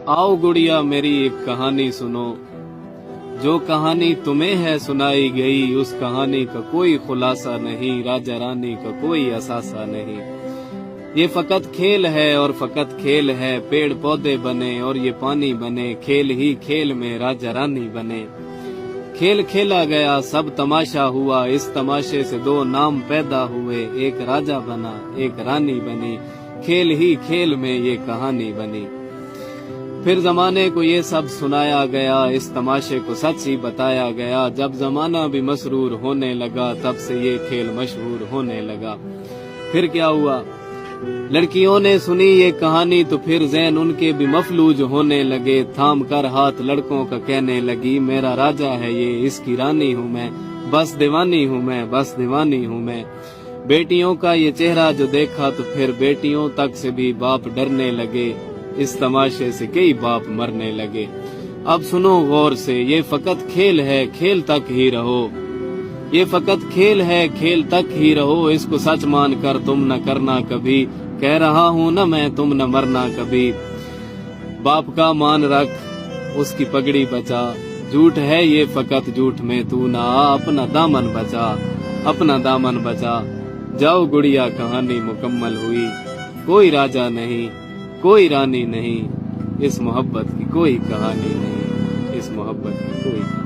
आओ गुड़िया मेरी एक कहानी सुनो, जो कहानी तुम्हें है सुनाई गई, उस कहानी का कोई खुलासा नहीं, राजा रानी का कोई असासा नहीं। ये फकत खेल है और फकत खेल है, पेड़ पौधे बने और ये पानी बने, खेल ही खेल में राजा रानी बने। खेल खेला गया सब तमाशा हुआ, इस तमाशे से दो नाम पैदा हुए, एक राजा बना एक रानी बनी, खेल ही खेल में ये कहानी बनी। फिर जमाने को ये सब सुनाया गया, इस तमाशे को सच ही बताया गया, जब जमाना भी मसरूर होने लगा, तब से ये खेल मशहूर होने लगा। फिर क्या हुआ, लड़कियों ने सुनी ये कहानी तो फिर ज़हन उनके भी मफलूज होने लगे, थाम कर हाथ लड़कों का कहने लगी, मेरा राजा है ये, इसकी रानी हूँ मैं, बस दीवानी हूँ मैं, बस दीवानी हूँ मैं। बेटियों का ये चेहरा जो देखा तो फिर बेटियों तक से भी बाप डरने लगे, इस तमाशे से कई बाप मरने लगे। अब सुनो गौर से, ये फकत खेल है, खेल तक ही रहो, ये फकत खेल है, खेल तक ही रहो, इसको सच मान कर तुम न करना कभी, कह रहा हूँ न मैं तुम न मरना कभी। बाप का मान रख, उसकी पगड़ी बचा, झूठ है ये फकत झूठ में तू ना आ, अपना दामन बचा, अपना दामन बचा। जाओ गुड़िया कहानी मुकम्मल हुई, कोई राजा नहीं कोई रानी नहीं, इस मोहब्बत की कोई कहानी नहीं, इस मोहब्बत की कोई